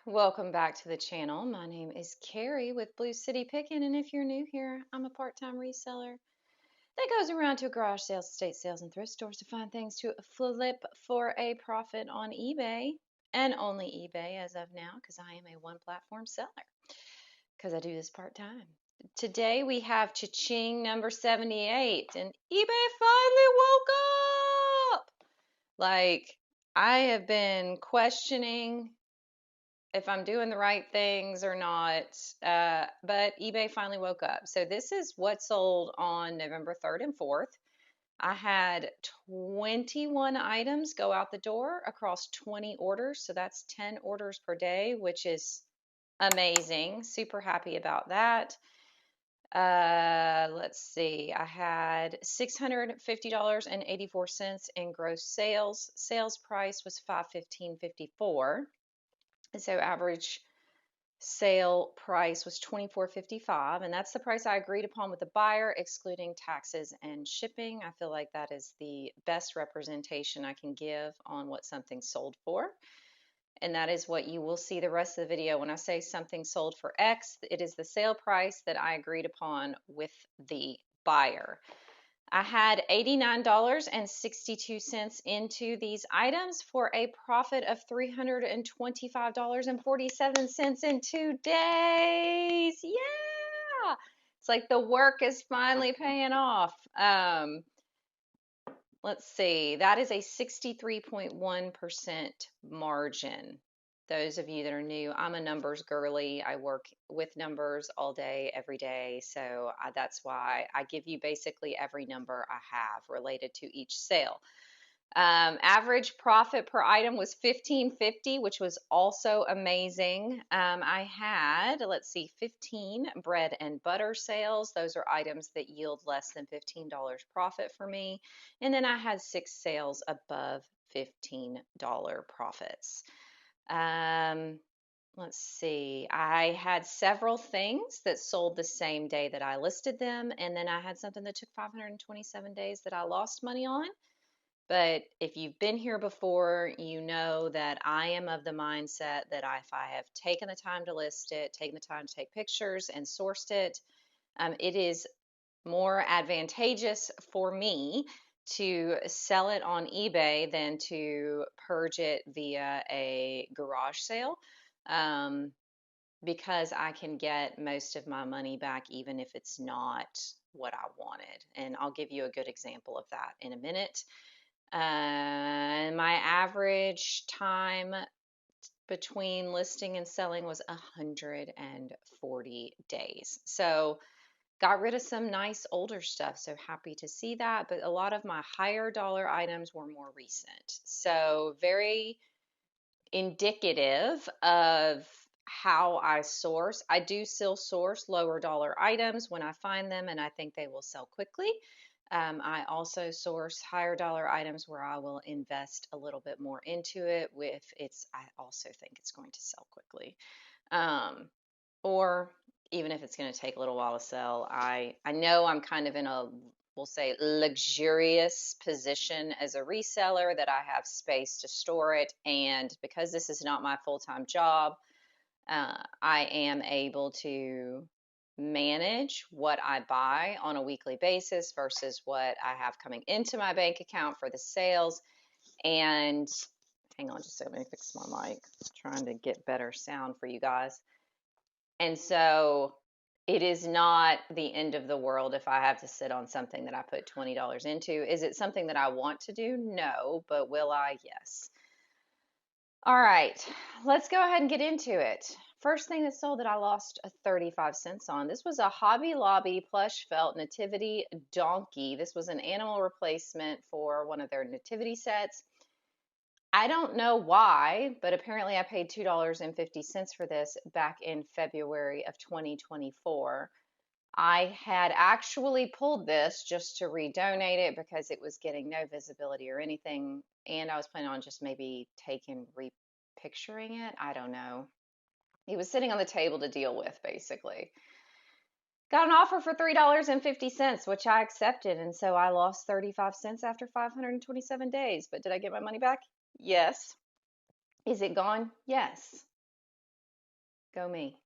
Welcome back to the channel. My name is Carrie with Blue City Pickin, and if you're new here, I'm a part-time reseller that goes around to garage sales, estate sales, and thrift stores to find things to flip for a profit on eBay, and only eBay as of now, because I am a one-platform seller, because I do this part-time. Today we have Ching number 78, and eBay finally woke up! Like, I have been questioning if I'm doing the right things or not. But eBay finally woke up. So this is what sold on November 3rd and 4th. I had 21 items go out the door across 20 orders. So that's 10 orders per day, which is amazing. Super happy about that. Let's see. I had $650.84 in gross sales. Sales price was $515.54. So average sale price was $24.55, and that's the price I agreed upon with the buyer, excluding taxes and shipping. I feel like that is the best representation I can give on what something sold for. And that is what you will see the rest of the video. When I say something sold for X, it is the sale price that I agreed upon with the buyer. I had $89.62 into these items for a profit of $325.47 in 2 days. Yeah! It's like the work is finally paying off. Let's see, that is a 63.1% margin. Those of you that are new, I'm a numbers girly. I work with numbers all day, every day. So that's why I give you basically every number I have related to each sale. Average profit per item was $15.50, which was also amazing. I had, let's see, 15 bread and butter sales. Those are items that yield less than $15 profit for me. And then I had 6 sales above $15 profits. Let's see, I had several things that sold the same day that I listed them, and then I had something that took 527 days that I lost money on. But if you've been here before, you know that I am of the mindset that if I have taken the time to list it, taken the time to take pictures and sourced it, it is more advantageous for me to sell it on eBay than to purge it via a garage sale, because I can get most of my money back even if it's not what I wanted. And I'll give you a good example of that in a minute. My average time between listing and selling was 140 days. So got rid of some nice older stuff, so happy to see that. But a lot of my higher dollar items were more recent. So very indicative of how I source. I do still source lower dollar items when I find them and I think they will sell quickly. I also source higher dollar items where I will invest a little bit more into it I also think it's going to sell quickly. Or even if it's going to take a little while to sell, I know I'm kind of in a, we'll say, luxurious position as a reseller that I have space to store it. And because this is not my full-time job, I am able to manage what I buy on a weekly basis versus what I have coming into my bank account for the sales. And hang on just a second, let me fix my mic. I'm trying to get better sound for you guys. And so it is not the end of the world if I have to sit on something that I put $20 into. Is it something that I want to do? No, but will I? Yes. All right, let's go ahead and get into it. First thing that sold that I lost 35 cents on. This was a Hobby Lobby plush felt nativity donkey. This was an animal replacement for one of their nativity sets. I don't know why, but apparently I paid $2.50 for this back in February of 2024. I had actually pulled this just to redonate it because it was getting no visibility or anything, and I was planning on just maybe repicturing it. I don't know. It was sitting on the table to deal with, basically. Got an offer for $3.50, which I accepted, and so I lost 35 cents after 527 days. But did I get my money back? Yes. Is it gone? Yes. Go me.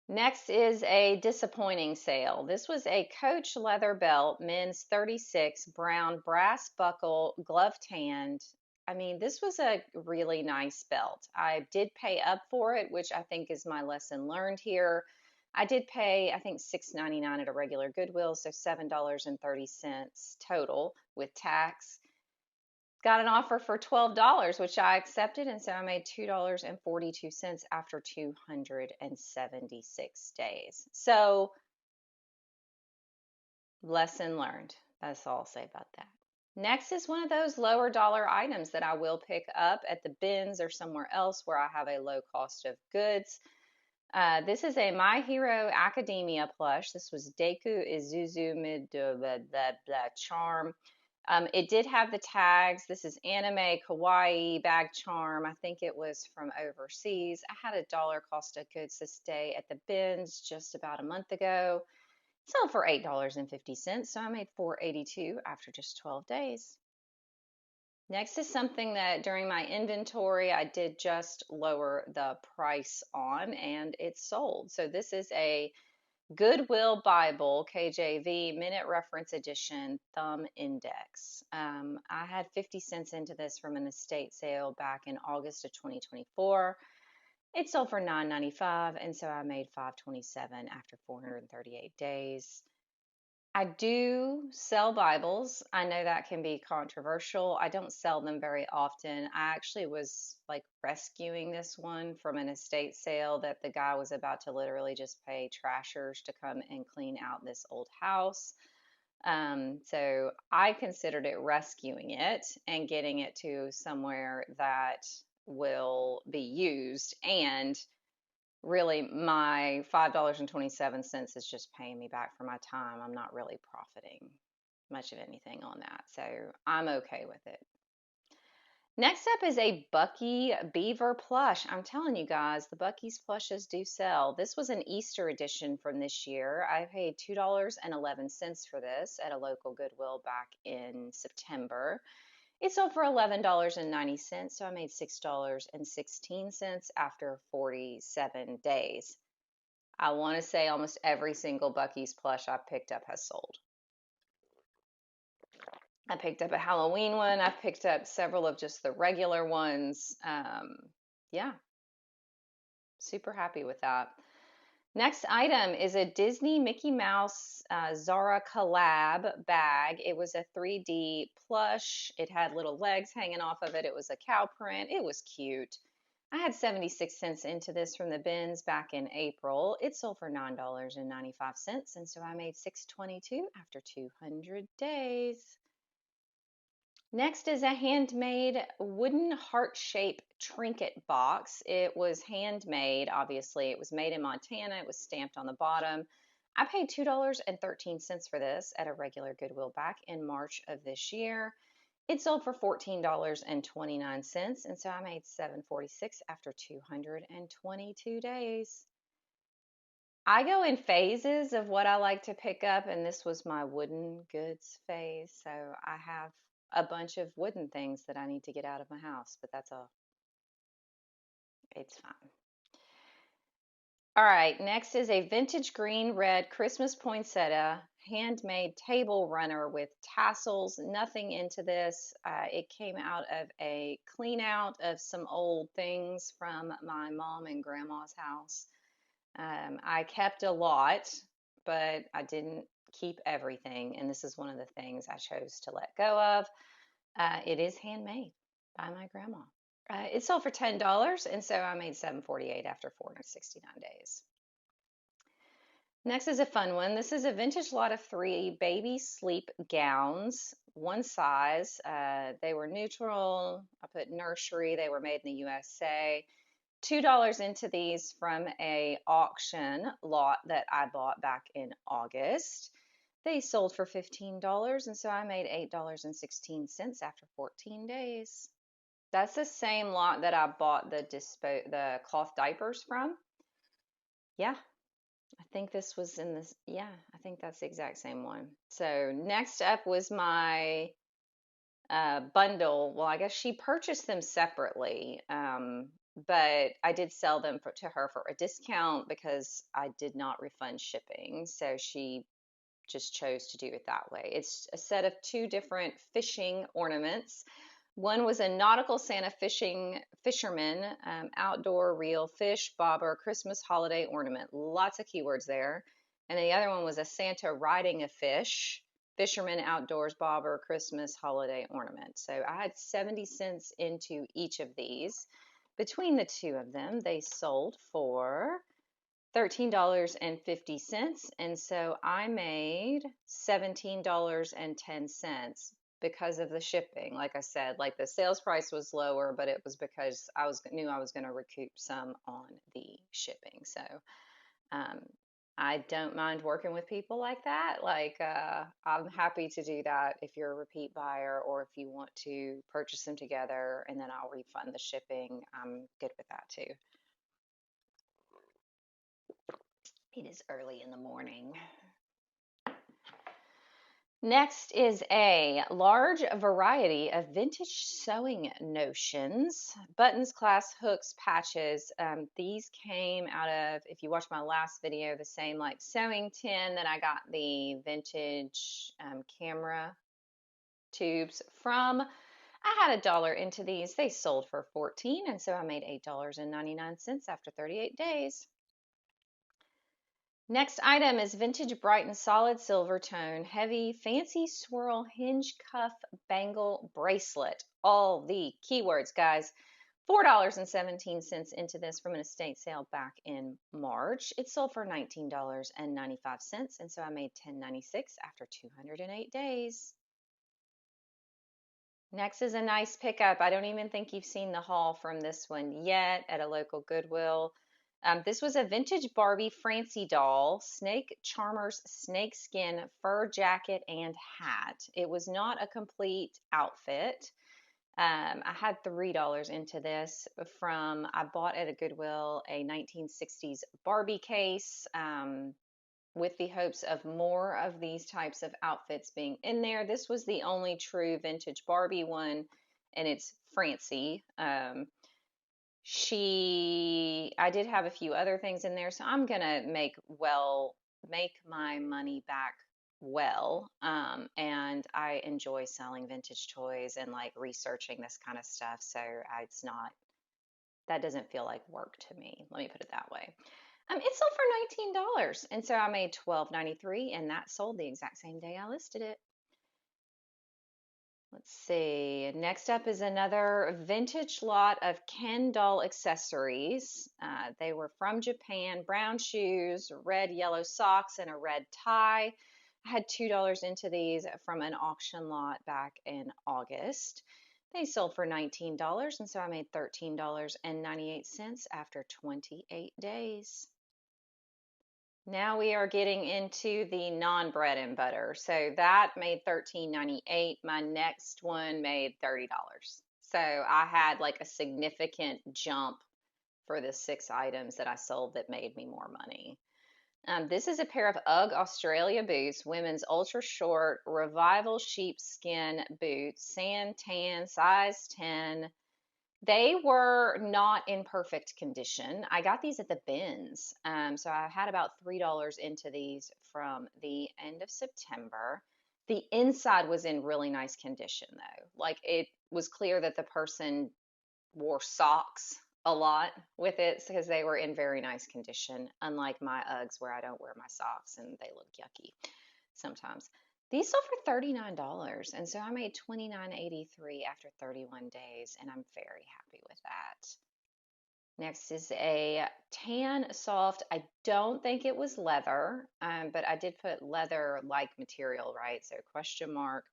Next is a disappointing sale. This was a Coach leather belt, men's 36, brown brass buckle, gloved hand. I mean, this was a really nice belt. I did pay up for it, which I think is my lesson learned here. I did pay, I think, $6.99 at a regular Goodwill, so $7.30 total with tax. Got an offer for $12, which I accepted, and so I made $2.42 after 276 days. So, lesson learned. That's all I'll say about that. Next is one of those lower dollar items that I will pick up at the bins or somewhere else where I have a low cost of goods. This is a My Hero Academia plush. This was Deku Izuzu Mid blah, blah, blah, Charm. It did have the tags. This is anime, kawaii, bag charm. I think it was from overseas. I had a dollar cost of goods this day at the bins just about a month ago. Sold for $8.50, so I made $4.82 after just 12 days. Next is something that during my inventory I did just lower the price on and it sold. So this is a Goodwill Bible, KJV, Minute Reference Edition, Thumb Index. I had 50 cents into this from an estate sale back in August of 2024. It sold for $9.95, and so I made $5.27 after 438 days. I do sell Bibles. I know that can be controversial. I don't sell them very often. I actually was like rescuing this one from an estate sale that the guy was about to literally just pay trashers to come and clean out this old house. So I considered it rescuing it and getting it to somewhere that will be used. And really my $5.27 is just paying me back for my time. I'm not really profiting much of anything on that. So I'm okay with it. Next up is a Bucky Beaver plush. I'm telling you guys, the Bucky's plushes do sell. This was an Easter edition from this year. I paid $2.11 for this at a local Goodwill back in September. It sold for $11.90, so I made $6.16 after 47 days. I want to say almost every single Bucky's plush I've picked up has sold. I picked up a Halloween one. I picked up several of just the regular ones. Yeah, super happy with that. Next item is a Disney Mickey Mouse Zara collab bag. It was a 3D plush. It had little legs hanging off of it. It was a cow print. It was cute. I had 76 cents into this from the bins back in April. It sold for $9.95, and so I made $6.22 after 200 days. Next is a handmade wooden heart-shaped trinket box. It was handmade, obviously. It was made in Montana. It was stamped on the bottom. I paid $2.13 for this at a regular Goodwill back in March of this year. It sold for $14.29, and so I made $7.46 after 222 days. I go in phases of what I like to pick up, and this was my wooden goods phase. So I have a bunch of wooden things that I need to get out of my house, but that's all. It's fine. All right, next is a vintage green red Christmas poinsettia handmade table runner with tassels. Nothing into this. It came out of a clean out of some old things from my mom and grandma's house. I kept a lot, but I didn't keep everything, and this is one of the things I chose to let go of. It is handmade by my grandma. It sold for $10, and so I made $7.48 after 469 days. Next is a fun one. This is a vintage lot of 3 baby sleep gowns, one size. They were neutral. I put nursery. They were made in the USA. $2 into these from a auction lot that I bought back in August. They sold for $15, and so I made $8.16 after 14 days. That's the same lot that I bought the cloth diapers from. Yeah, I think this was in this. Yeah, I think that's the exact same one. So next up was my bundle. Well, I guess she purchased them separately, but I did sell them to her for a discount because I did not refund shipping. So she just chose to do it that way. It's a set of two different fishing ornaments. One was a nautical Santa fisherman, outdoor reel fish bobber Christmas holiday ornament. Lots of keywords there. And the other one was a Santa riding a fish, fisherman outdoors bobber Christmas holiday ornament. So I had 70 cents into each of these. Between the two of them, they sold for $13.50. And so I made $17.10 because of the shipping. Like I said, like the sales price was lower, but it was because knew I was going to recoup some on the shipping. So um, I don't mind working with people like that. Like I'm happy to do that if you're a repeat buyer or if you want to purchase them together and then I'll refund the shipping. I'm good with that too. It is early in the morning. Next is a large variety of vintage sewing notions, buttons, clasps, hooks, patches. These came out of, if you watched my last video, the same like sewing tin that I got the vintage camera tubes from. I had $1 into these. They sold for $14, and so I made $8.99 after 38 days. Next item is vintage bright and solid silver tone, heavy, fancy swirl hinge cuff bangle bracelet. All the keywords, guys. $4.17 into this from an estate sale back in March. It sold for $19.95, and so I made $10.96 after 208 days. Next is a nice pickup. I don't even think you've seen the haul from this one yet at a local Goodwill. This was a vintage Barbie Francie doll, Snake Charmer's snakeskin fur jacket and hat. It was not a complete outfit. I had $3 into this I bought at a Goodwill a 1960s Barbie case with the hopes of more of these types of outfits being in there. This was the only true vintage Barbie one, and it's Francie. I did have a few other things in there, so I'm gonna make my money back well. And I enjoy selling vintage toys and like researching this kind of stuff. So that doesn't feel like work to me. Let me put it that way. It sold for $19, and so I made $12.93, and that sold the exact same day I listed it. Let's see. Next up is another vintage lot of Ken doll accessories. They were from Japan. Brown shoes, red, yellow socks, and a red tie. I had $2 into these from an auction lot back in August. They sold for $19, and so I made $13.98 after 28 days. Now we are getting into the non-bread and butter. So that made $13.98. My next one made $30. So I had like a significant jump for the 6 items that I sold that made me more money. This is a pair of UGG Australia boots, women's ultra short revival sheepskin boots, sand tan, size 10. They were not in perfect condition. I got these at the bins. So I had about $3 into these from the end of September. The inside was in really nice condition though. Like it was clear that the person wore socks a lot with it because they were in very nice condition, unlike my Uggs where I don't wear my socks and they look yucky sometimes. These sold for $39, and so I made $29.83 after 31 days, and I'm very happy with that. Next is a tan soft. I don't think it was leather, but I did put leather-like material, right? So question mark.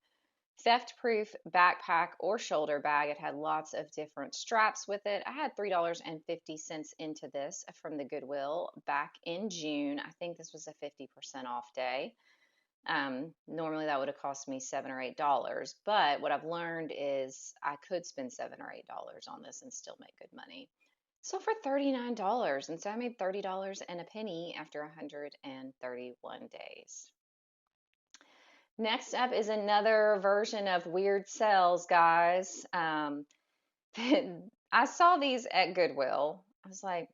Theft-proof backpack or shoulder bag. It had lots of different straps with it. I had $3.50 into this from the Goodwill back in June. I think this was a 50% off day. Normally that would have cost me $7 or $8, but what I've learned is I could spend $7 or $8 on this and still make good money. So for $39, and so I made $30 and a penny after 131 days. Next up is another version of weird sells, guys. I saw these at Goodwill. I was like,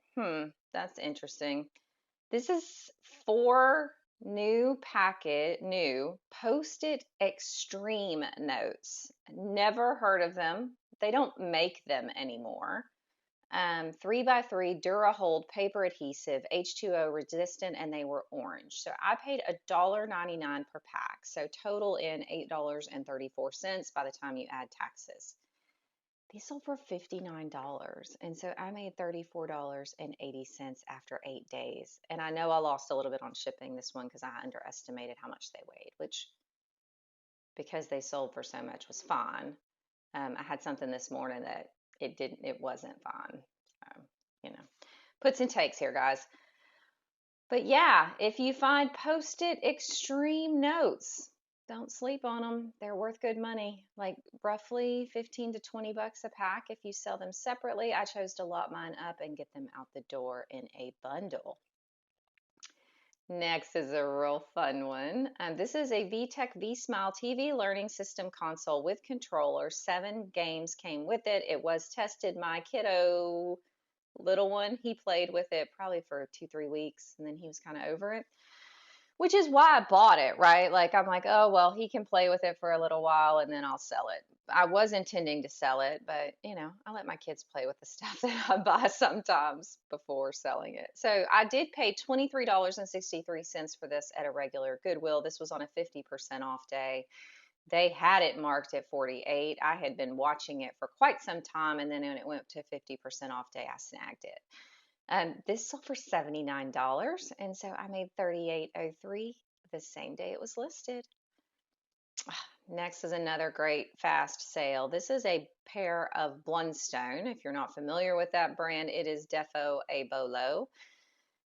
that's interesting. This is four new Post-it Extreme notes. Never heard of them. They don't make them anymore. 3x3 Durahold paper adhesive, H2O resistant, and they were orange. So I paid $1.99 per pack. So total in $8.34 by the time you add taxes. These sold for $59. And so I made $34.80 after 8 days. And I know I lost a little bit on shipping this one because I underestimated how much they weighed, which, because they sold for so much, was fine. I had something this morning that it wasn't fine. So, puts and takes here, guys. But yeah, if you find Post-it Extreme notes, don't sleep on them. They're worth good money, like roughly 15 to 20 bucks a pack if you sell them separately. I chose to lot mine up and get them out the door in a bundle. Next is a real fun one. This is a VTech V-Smile TV learning system console with controller. 7 games came with it. It was tested. My kiddo, little one, he played with it probably for 2-3 weeks, and then he was kind of over it, which is why I bought it, right? Like, I'm like, oh, well, he can play with it for a little while and then I'll sell it. I was intending to sell it, but I let my kids play with the stuff that I buy sometimes before selling it. So I did pay $23.63 for this at a regular Goodwill. This was on a 50% off day. They had it marked at 48. I had been watching it for quite some time, and then when it went to 50% off day, I snagged it. This sold for $79, and so I made $38.03 the same day it was listed. Next is another great fast sale. This is a pair of Blundstone. If you're not familiar with that brand, it is Defo a Bolo.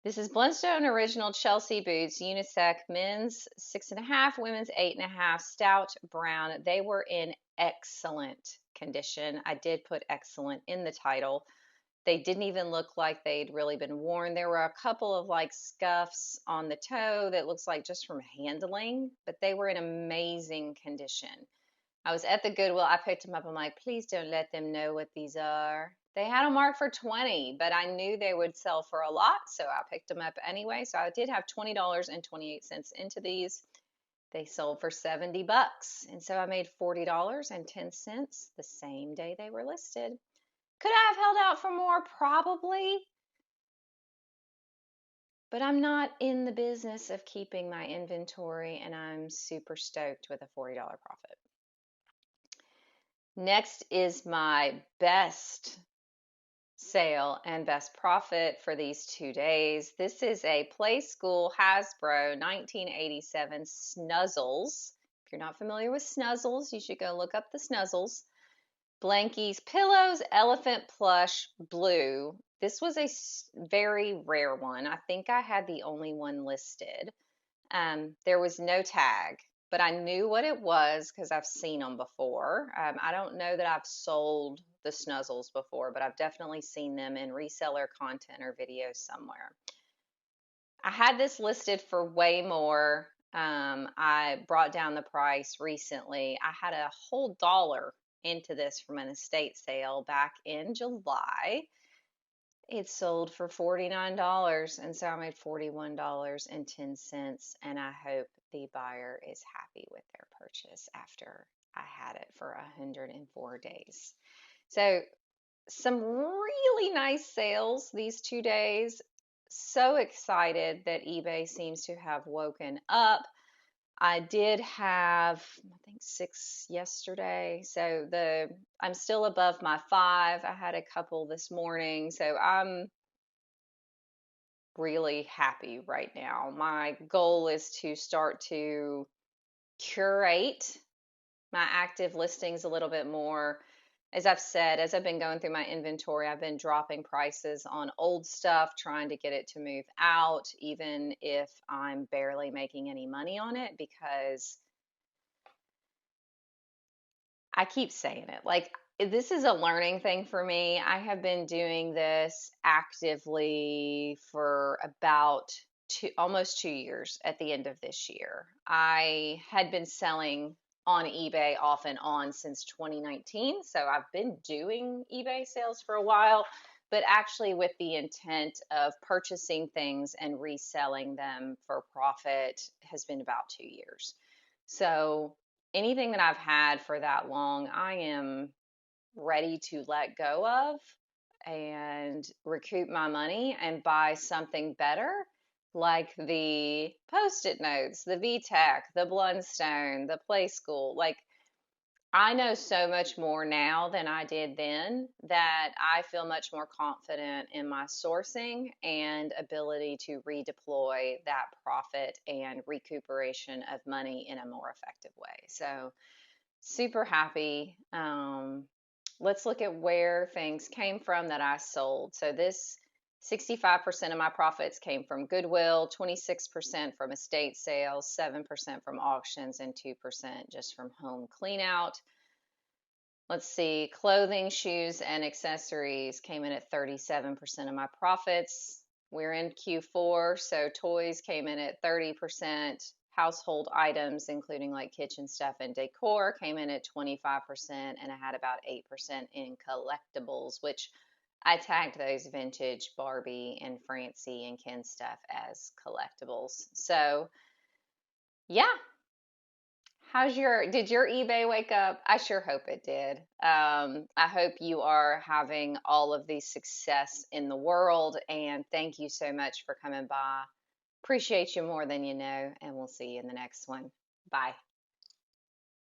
This is Blundstone Original Chelsea boots, unisex, men's 6.5, women's 8.5, stout brown. They were in excellent condition. I did put excellent in the title. They didn't even look like they'd really been worn. There were a couple of like scuffs on the toe that looks like just from handling, but they were in amazing condition. I was at the Goodwill. I picked them up. I'm like, please don't let them know what these are. They had them marked for 20, but I knew they would sell for a lot, so I picked them up anyway. So I did have $20.28 into these. They sold for 70 bucks, and so I made $40.10 the same day they were listed. Could I have held out for more? Probably. But I'm not in the business of keeping my inventory, and I'm super stoked with a $40 profit. Next is my best sale and best profit for these 2 days. This is a Playskool Hasbro 1987 Snuzzles. If you're not familiar with Snuzzles, you should go look up the Snuzzles. Blankies, pillows, elephant plush, blue. This was a very rare one. I think I had the only one listed. There was no tag, but I knew what it was because I've seen them before. I don't know that I've sold the Snuzzles before, but I've definitely seen them in reseller content or videos somewhere. I had this listed for way more. I brought down the price recently. I had a whole dollar into this from an estate sale back in July. It sold for $49, and so I made $41.10, and I hope the buyer is happy with their purchase after I had it for 104 days. So some really nice sales these 2 days. So excited that eBay seems to have woken up. I did have, I think, 6 yesterday. So I'm still above my 5. I had a couple this morning. So I'm really happy right now. My goal is to start to curate my active listings a little bit more. As I've said, as I've been going through my inventory, I've been dropping prices on old stuff, trying to get it to move out, even if I'm barely making any money on it, because I keep saying it. Like, this is a learning thing for me. I have been doing this actively for about almost 2 years at the end of this year. I had been selling on eBay off and on since 2019. So I've been doing eBay sales for a while, but actually with the intent of purchasing things and reselling them for profit has been about 2 years. So anything that I've had for that long, I am ready to let go of and recoup my money and buy something better, like the post-it notes, the VTech, the Blundstone, the Play School. Like, I know so much more now than I did then, that I feel much more confident in my sourcing and ability to redeploy that profit and recuperation of money in a more effective way. So super happy. Let's look at where things came from that I sold. So this 65% of my profits came from Goodwill, 26% from estate sales, 7% from auctions, and 2% just from home clean out. Let's see, clothing, shoes, and accessories came in at 37% of my profits. We're in Q4, so toys came in at 30%. Household items, including like kitchen stuff and decor, came in at 25%, and I had about 8% in collectibles, which I tagged those vintage Barbie and Francie and Ken stuff as collectibles. So, yeah, did your eBay wake up? I sure hope it did. I hope you are having all of the success in the world, and thank you so much for coming by. Appreciate you more than you know, and we'll see you in the next one. Bye.